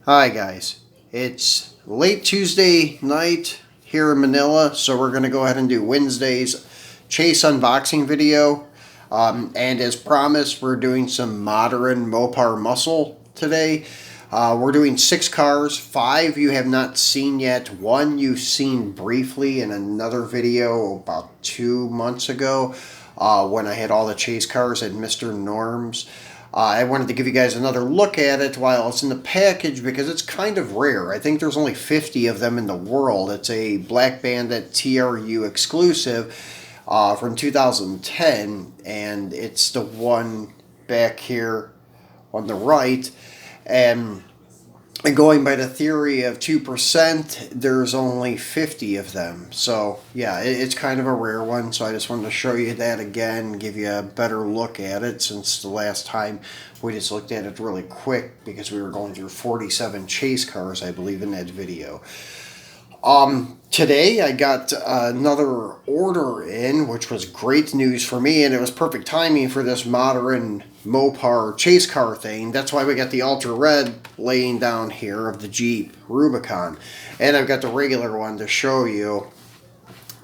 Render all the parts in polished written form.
Hi guys, it's late Tuesday night here in Manila, so we're going to go ahead and do Wednesday's Chase unboxing video. And as promised, we're doing some modern Mopar muscle today. We're doing 6 cars, 5 you have not seen yet, 1 you've seen briefly in another video about 2 months ago when I had all the Chase cars at Mr. Norm's. I wanted to give you guys another look at it while it's in the package because it's kind of rare. I think there's only 50 of them in the world. It's a Black Bandit TRU exclusive from 2010, and it's the one back here on the right. And going by the theory of 2%, there's only 50 of them. So yeah, it's kind of a rare one. So I just wanted to show you that again, give you a better look at it, since the last time we just looked at it really quick because we were going through 47 Chase cars, I believe, in that video. Today I got another order in, which was great news for me, and it was perfect timing for this modern Mopar Chase car thing. That's why we got the Ultra Red laying down here of the Jeep Rubicon. And I've got the regular one to show you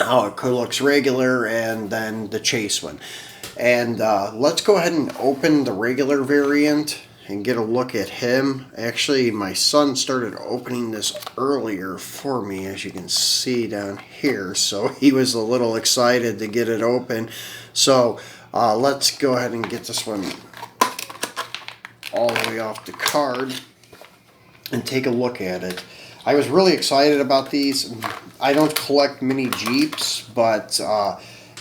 how it looks regular, and then the Chase one. And let's go ahead and open the regular variant and get a look at him. Actually, my son started opening this earlier for me, as you can see down here, so he was a little excited to get it open. So let's go ahead and get this one all the way off the card and take a look at it. I was really excited about these. I don't collect mini Jeeps, but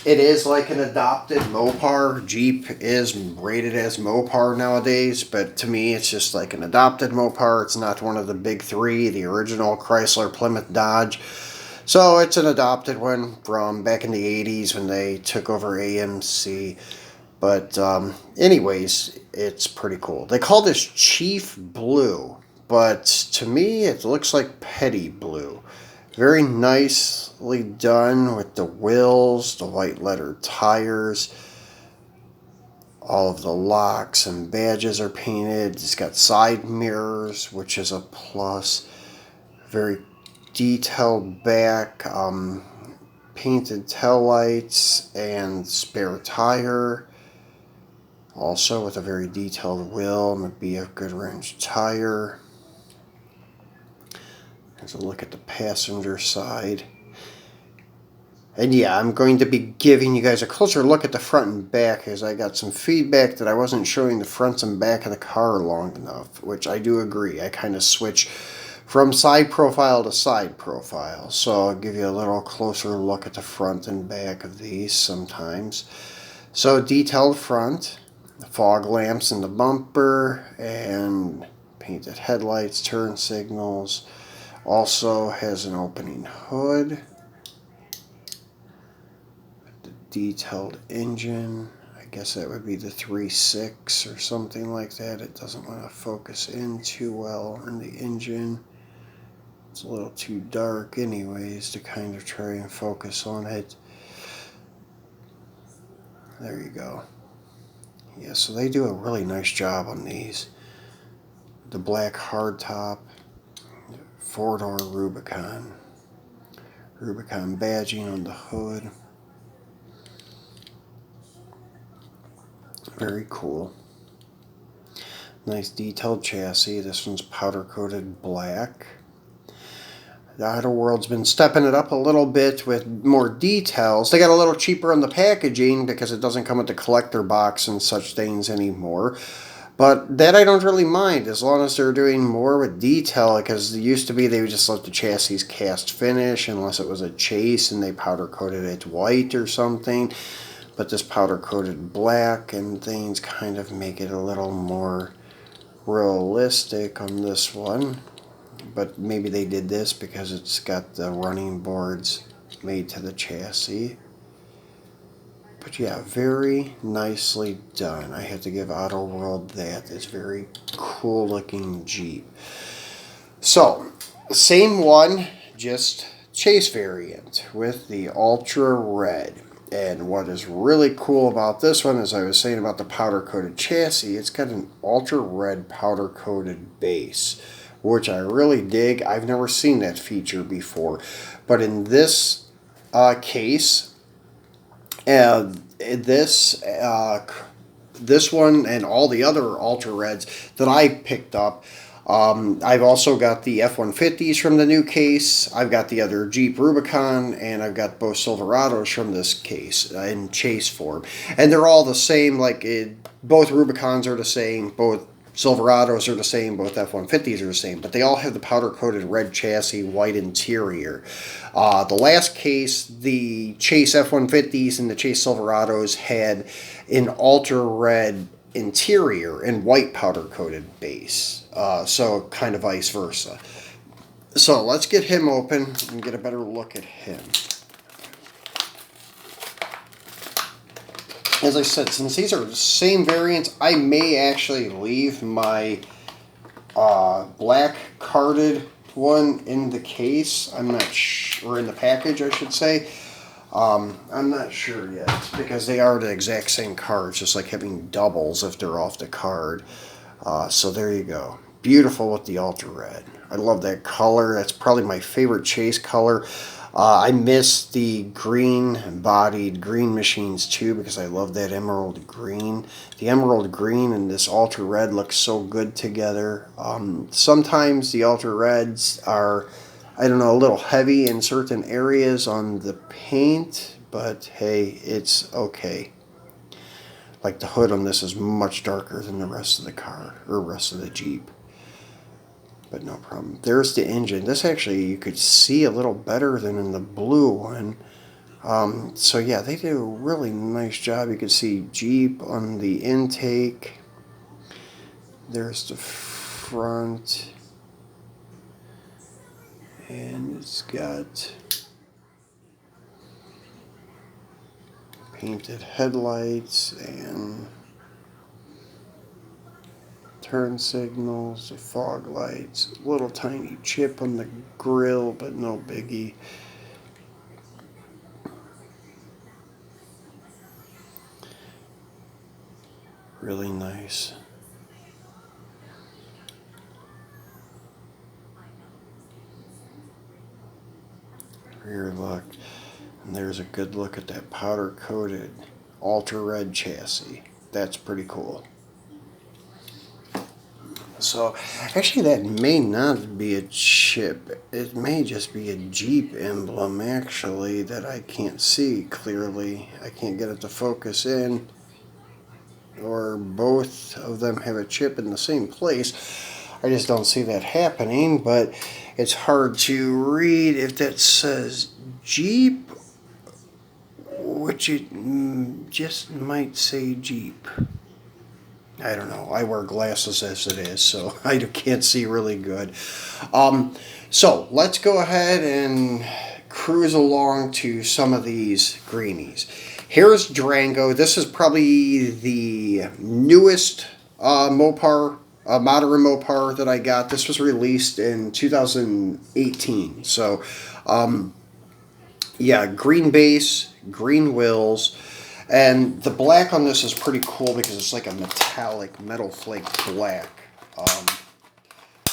it is like an adopted Mopar. Jeep is rated as Mopar nowadays, but to me it's just like an adopted Mopar. It's not one of the big three, the original Chrysler, Plymouth, Dodge. So it's an adopted one from back in the 80s when they took over AMC. But anyways, it's pretty cool. They call this Chief Blue, but to me it looks like Petty Blue. Very nicely done with the wheels, the white letter tires. All of the locks and badges are painted. It's got side mirrors, which is a plus. Very detailed back, painted taillights and spare tire. Also with a very detailed wheel and a BF Goodwrench tire. Here's a look at the passenger side. And yeah, I'm going to be giving you guys a closer look at the front and back, as I got some feedback that I wasn't showing the fronts and back of the car long enough, which I do agree. I kind of switch from side profile to side profile. So I'll give you a little closer look at the front and back of these sometimes. So detailed front, the fog lamps in the bumper, and painted headlights, turn signals. Also has an opening hood, the detailed engine. I guess that would be the 3.6 or something like that. It doesn't want to focus in too well on the engine. It's a little too dark anyways to kind of try and focus on it. There you go. Yeah, so they do a really nice job on these. The black hardtop. 4-door Rubicon. Rubicon badging on the hood. Very cool. Nice detailed chassis. This one's powder coated black. The Autoworld's been stepping it up a little bit with more details. They got a little cheaper on the packaging because it doesn't come with the collector box and such things anymore. But that I don't really mind, as long as they're doing more with detail, because it used to be they would just let the chassis cast finish unless it was a Chase and they powder coated it white or something. But this powder coated black and things kind of make it a little more realistic on this one. But maybe they did this because it's got the running boards made to the chassis. But yeah, very nicely done. I have to give Autoworld that. It's very cool looking Jeep. So, same one, just Chase variant with the Ultra Red. And what is really cool about this one, as I was saying about the powder coated chassis, it's got an Ultra Red powder coated base. which I really dig. I've never seen that feature before. But in this case, this one and all the other Ultra Reds that I picked up, I've also got the F-150s from the new case. I've got the other Jeep Rubicon, and I've got both Silverados from this case in chase form. And they're all the same, both Rubicons are the same, both Silverados are the same, both F-150s are the same, but they all have the powder-coated red chassis, white interior. The last case, the Chase F-150s and the Chase Silverados had an ultra red interior and white powder-coated base, so kind of vice versa. So let's get him open and get a better look at him. As I said, since these are the same variants, I may actually leave my black carded one in the case. I'm not or in the package, I should say. I'm not sure yet, because they are the exact same cards, just like having doubles if they're off the card. So there you go. Beautiful with the Ultra Red. I love that color. That's probably my favorite chase color. I miss the green-bodied Green Machines too, because I love that emerald green. The emerald green and this Ultra Red look so good together. Sometimes the Ultra Reds are, I don't know, a little heavy in certain areas on the paint, but hey, it's okay. Like the hood on this is much darker than the rest of the car, or rest of the Jeep. But no problem. There's the engine. This actually you could see a little better than in the blue one. So yeah, they did a really nice job. You could see Jeep on the intake. There's the front. And it's got painted headlights and turn signals, the fog lights, a little tiny chip on the grill, but no biggie. Really nice. Rear look. And there's a good look at that powder coated Ultra Red chassis. That's pretty cool. So, actually that may not be a chip. It may just be a Jeep emblem, actually, that I can't see clearly. I can't get it to focus in. Or both of them have a chip in the same place. I just don't see that happening, but it's hard to read if that says Jeep, which it just might say Jeep. I don't know. I wear glasses as it is, so I can't see really good. So let's go ahead and cruise along to some of these greenies. Here's Durango. This is probably the newest Mopar, modern Mopar that I got. This was released in 2018. So, yeah, green base, green wheels. And the black on this is pretty cool because it's like a metallic metal flake black.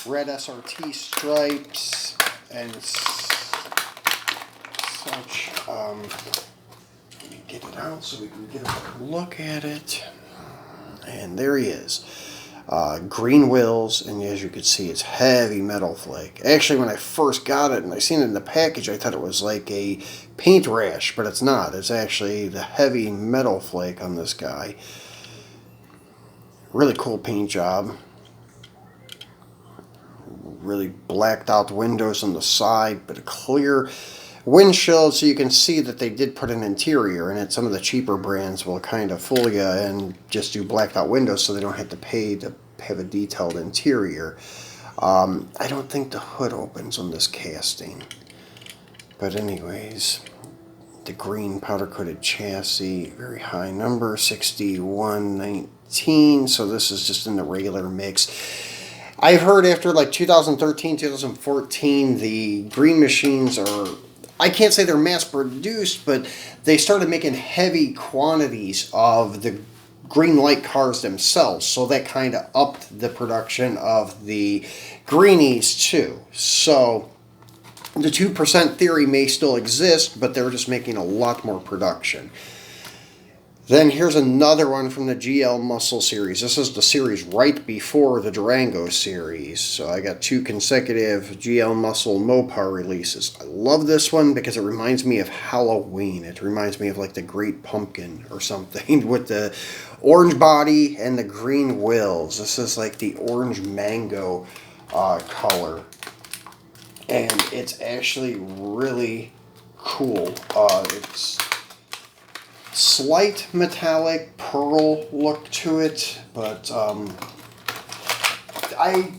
Red SRT stripes and such. Let me get it out so we can get a better look at it. And there he is. Green wheels, and as you can see, it's heavy metal flake. Actually, when I first got it and I seen it in the package, I thought it was like a paint rash, but it's not. It's actually the heavy metal flake on this guy. Really cool paint job. Really blacked out windows on the side, but a clear windshield, so you can see that they did put an interior in it. Some of the cheaper brands will kind of fool you and just do blacked out windows so they don't have to pay to have a detailed interior. I don't think the hood opens on this casting. But anyways, the green powder coated chassis, very high number, 6119. So this is just in the regular mix. I've heard after like 2013, 2014, the Green Machines are, I can't say they're mass produced, but they started making heavy quantities of the Greenlight cars themselves, so that kind of upped the production of the greenies too. So the 2% theory may still exist, but they're just making a lot more production. Then here's another one from the GL Muscle series. This is the series right before the Durango series. So I got 2 consecutive GL Muscle Mopar releases. I love this one because it reminds me of Halloween. It reminds me of like the Great Pumpkin or something with the orange body and the green wheels. This is like the orange mango color. And it's actually really cool. It's slight metallic pearl look to it, but I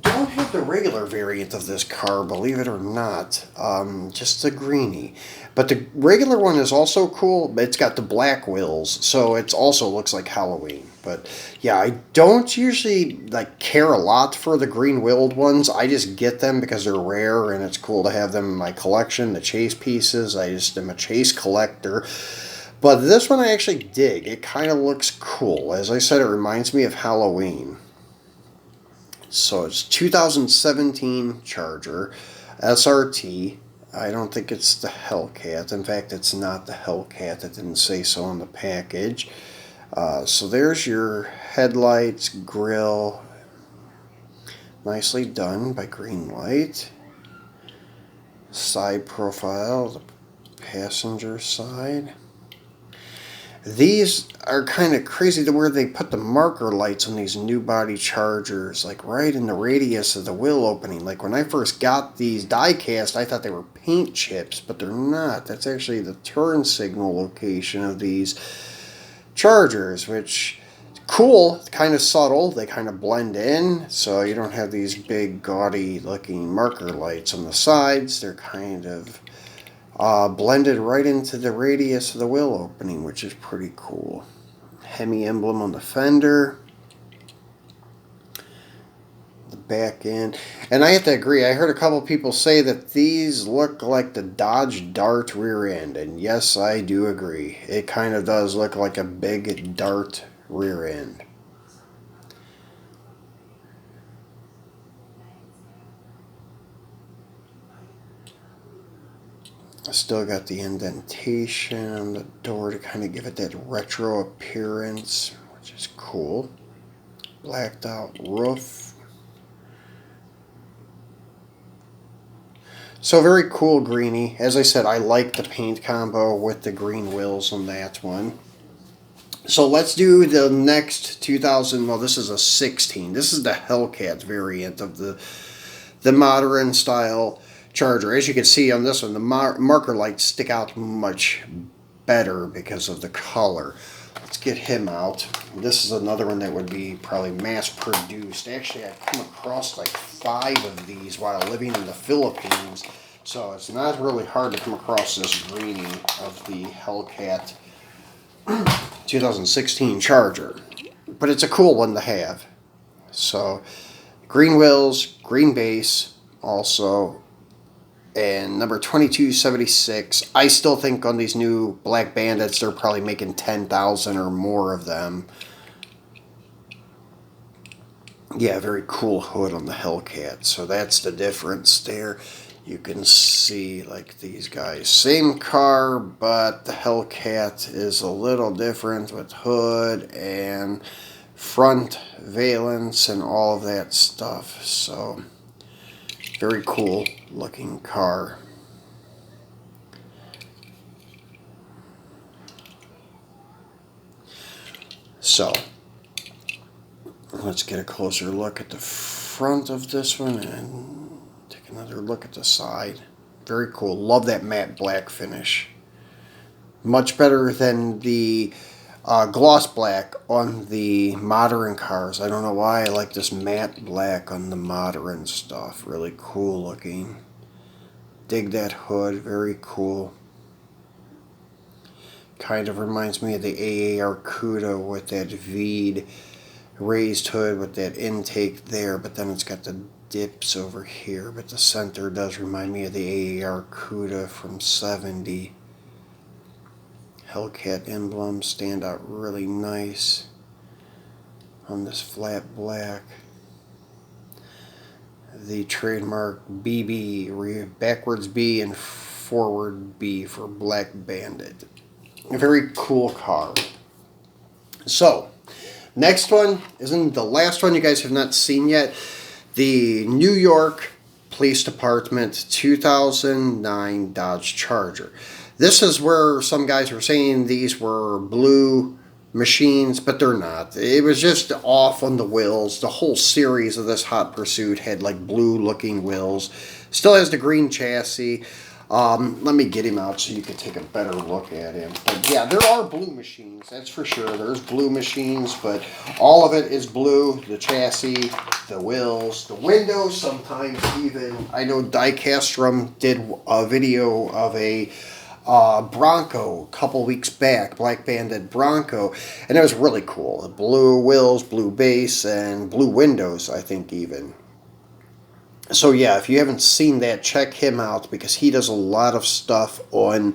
don't have the regular variant of this car, believe it or not, just the greenie. But the regular one is also cool, but it's got the black wheels, so it also looks like Halloween. But yeah, I don't usually like care a lot for the green wheeled ones. I just get them because they're rare and it's cool to have them in my collection, the chase pieces. I just am a chase collector. But this one I actually dig. It kind of looks cool. As I said, it reminds me of Halloween. So it's 2017 Charger, SRT. I don't think it's the Hellcat. In fact, it's not the Hellcat. It didn't say so on the package. So there's your headlights, grille. Nicely done by Greenlight. Side profile, the passenger side. These are kind of crazy to where they put the marker lights on these new body Chargers, like right in the radius of the wheel opening. Like when I first got these die cast, I thought they were paint chips, but they're not. That's actually the turn signal location of these Chargers, which is cool, kind of subtle. They kind of blend in, so you don't have these big gaudy looking marker lights on the sides. They're kind of blended right into the radius of the wheel opening, which is pretty cool. Hemi emblem on the fender. The back end. And I have to agree, I heard a couple people say that these look like the Dodge Dart rear end. And yes, I do agree. It kind of does look like a big Dart rear end. I still got the indentation on the door to kind of give it that retro appearance, which is cool. Blacked out roof. So very cool greenie. As I said, I like the paint combo with the green wheels on that one. So let's do the next 2000, well this is a 16. This is the Hellcat variant of the modern style Charger. As you can see on this one, the marker lights stick out much better because of the color. Let's get him out. This is another one that would be probably mass produced. Actually, I've come across like 5 of these while living in the Philippines, so it's not really hard to come across this greenie of the Hellcat 2016 Charger. But it's a cool one to have. So, green wheels, green base, also. And number 2276, I still think on these new Black Bandits, they're probably making 10,000 or more of them. Yeah, very cool hood on the Hellcat. So that's the difference there. You can see like these guys. Same car, but the Hellcat is a little different with hood and front valence and all of that stuff. So very cool looking car. So let's get a closer look at the front of this one and take another look at the side. Very cool. Love that matte black finish. Much better than the gloss black on the modern cars. I don't know why I like this matte black on the modern stuff. Really cool looking. Dig that hood. Very cool. Kind of reminds me of the AAR Cuda with that V'd raised hood with that intake there, but then it's got the dips over here. But the center does remind me of the AAR Cuda from 70. Hellcat emblem stand out really nice on this flat black. The trademark BB, backwards B and forward B for Black Bandit. A very cool car. So, next one isn't the last one you guys have not seen yet. The New York Police Department 2009 Dodge Charger. This is where some guys were saying these were blue machines, but they're not. It was just off on the wheels. The whole series of this Hot Pursuit had like blue looking wheels. Still has the green chassis. Let me get him out so you can take a better look at him. But yeah, there are blue machines, that's for sure. There's blue machines, but all of it is blue. The chassis, the wheels, the windows, sometimes even. I know Diecastrum did a video of a Bronco a couple weeks back, Black Bandit Bronco, and it was really cool. The blue wheels, blue base, and blue windows, I think even. So yeah, if you haven't seen that, check him out because he does a lot of stuff on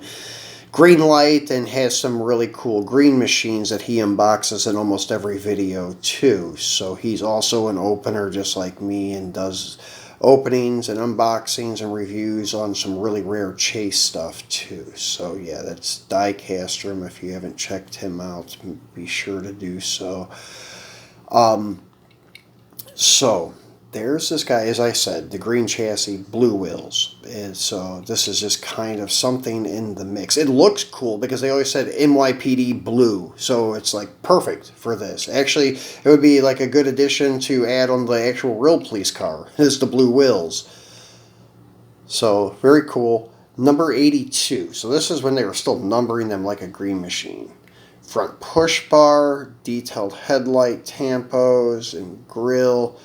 Greenlight and has some really cool green machines that he unboxes in almost every video too. So he's also an opener just like me and does openings and unboxings and reviews on some really rare chase stuff too. So yeah, that's Diecastrum. If you haven't checked him out, be sure to do so. So there's this guy, as I said, the green chassis, blue wheels. And so this is just kind of something in the mix. It looks cool because they always said NYPD blue. So it's like perfect for this. Actually, it would be like a good addition to add on the actual real police car, is the blue wheels. So very cool. Number 82. So this is when they were still numbering them like a green machine. Front push bar, detailed headlight tampos and grille.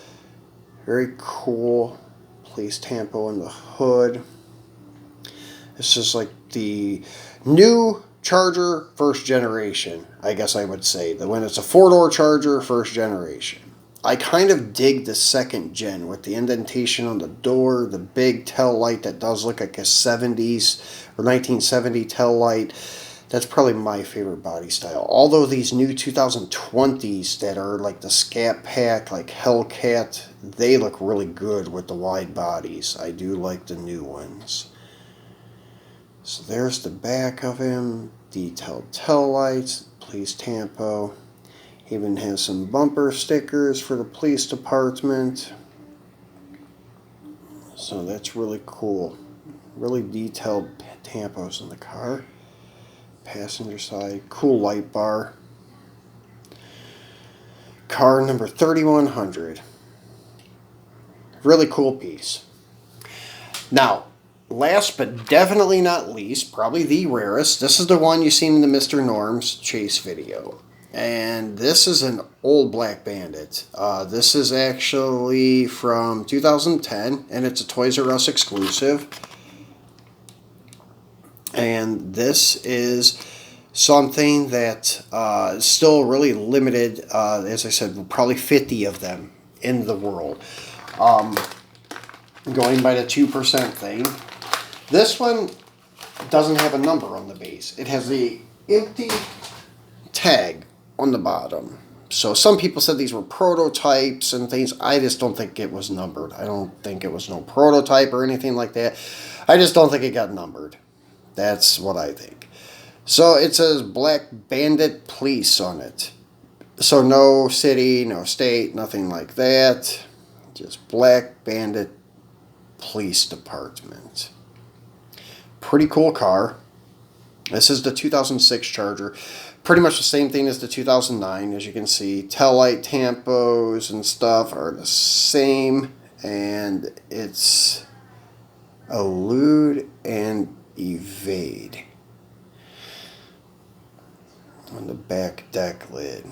Very cool. Police tampo in the hood. This is like the new Charger first generation, I guess I would say. When it's a four-door Charger first generation. I kind of dig the second gen with the indentation on the door, the big tail light that does look like a 70s or 1970 tail light. That's probably my favorite body style. Although these new 2020s that are like the Scat Pack, like Hellcat, they look really good with the wide bodies. I do like the new ones. So there's the back of him. Detailed tail lights, police tampo. Even has some bumper stickers for the police department. So that's really cool. Really detailed tampos in the car. Passenger side, cool light bar. Car number 3100. Really cool piece. Now, last but definitely not least, probably the rarest, this is the one you seen in the Mr. Norm's chase video. And this is an old Black Bandit. This is actually from 2010, and it's a Toys R Us exclusive. And this is something that is still really limited. As I said, probably 50 of them in the world. Going by the 2% thing. This one doesn't have a number on the base. It has the empty tag on the bottom. So some people said these were prototypes and things. I just don't think it was numbered. I don't think it was no prototype or anything like that. I just don't think it got numbered. That's what I think. So it says Black Bandit Police on it. So no city, no state, nothing like that. Just Black Bandit Police Department. Pretty cool car. This is the 2006 Charger. Pretty much the same thing as the 2009, as you can see. Tail light tampos and stuff are the same. And it's elude and evade on the back deck lid.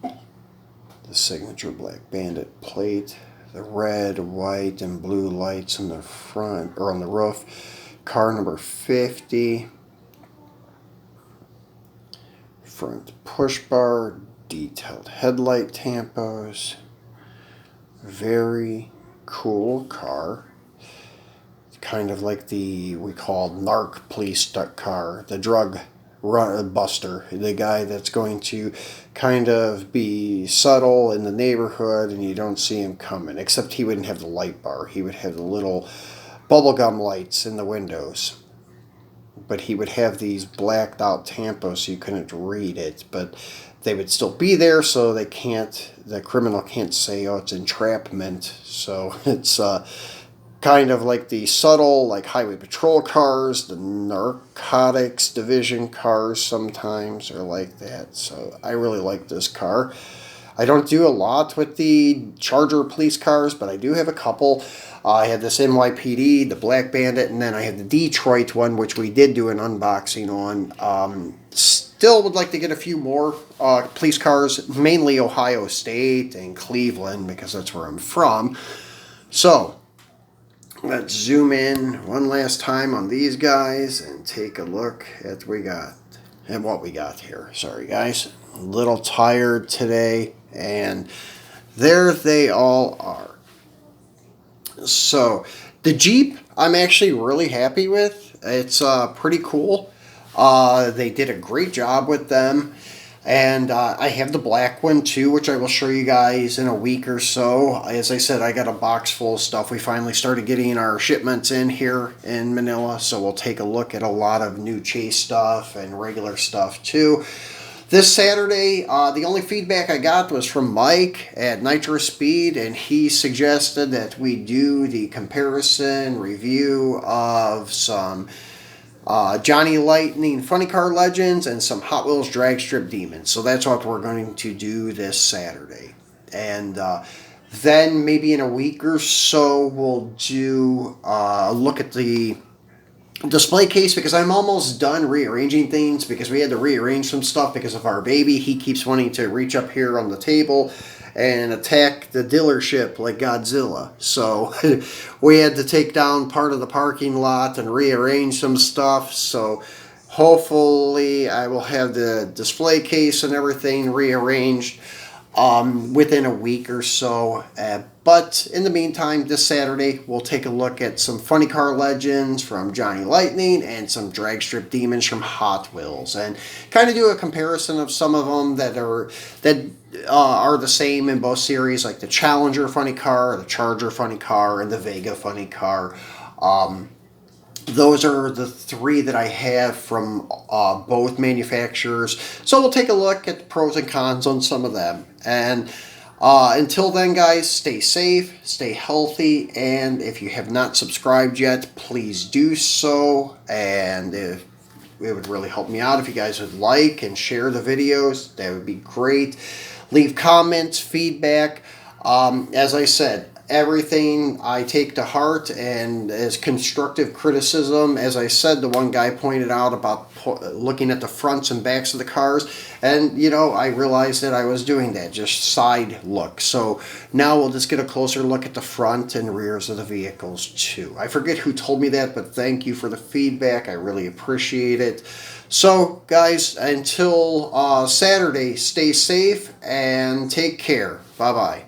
The signature Black Bandit plate, the red, white, and blue lights on the front or on the roof. Car number 50. Front push bar, detailed headlight tampos. Very cool car. kind of like we call narc police car, the drug buster, the guy that's going to kind of be subtle in the neighborhood and you don't see him coming, except he wouldn't have the light bar. He would have the little bubblegum lights in the windows, but he would have these blacked out tampos so you couldn't read it, but they would still be there, so the criminal can't say, oh, it's entrapment. So it's kind of like the subtle, like highway patrol cars, the narcotics division cars sometimes are like that. So I really like this car. I don't do a lot with the Charger police cars, but I do have a couple. I had this NYPD, the Black Bandit, and then I have the Detroit one, which we did do an unboxing on. Still would like to get a few more police cars, mainly Ohio State and Cleveland, because that's where I'm from. So let's zoom in one last time on these guys and take a look at what we got here. Sorry guys, a little tired today, and there they all are. So the Jeep I'm actually really happy with. It's pretty cool. They did a great job with them. And I have the black one too, which I will show you guys in a week or so. As I said, I got a box full of stuff. We finally started getting our shipments in here in Manila, so we'll take a look at a lot of new chase stuff and regular stuff too. This Saturday, the only feedback I got was from Mike at Nitro Speed, and he suggested that we do the comparison review of some Johnny Lightning Funny Car Legends and some Hot Wheels Drag Strip Demons. So that's what we're going to do this Saturday. And then maybe in a week or so we'll do a look at the display case, because I'm almost done rearranging things, because we had to rearrange some stuff because of our baby. He keeps wanting to reach up here on the table and attack the dealership like Godzilla. So we had to take down part of the parking lot and rearrange some stuff. So hopefully I will have the display case and everything rearranged within a week or so. But in the meantime, this Saturday, we'll take a look at some Funny Car Legends from Johnny Lightning and some Drag Strip Demons from Hot Wheels, and kind of do a comparison of some of them that are the same in both series, like the Challenger Funny Car, the Charger Funny Car, and the Vega Funny Car. Those are the three that I have from both manufacturers. So we'll take a look at the pros and cons on some of them. And until then, guys, stay safe, stay healthy, and if you have not subscribed yet, please do so. And it would really help me out if you guys would like and share the videos. That would be great. Leave comments, feedback. As I said, everything I take to heart and as constructive criticism. As I said, the one guy pointed out about looking at the fronts and backs of the cars, and you know, I realized that I was doing that, just side look. So now we'll just get a closer look at the front and rears of the vehicles too. I forget who told me that, but thank you for the feedback. I really appreciate it. So guys, until Saturday, stay safe and take care. Bye bye.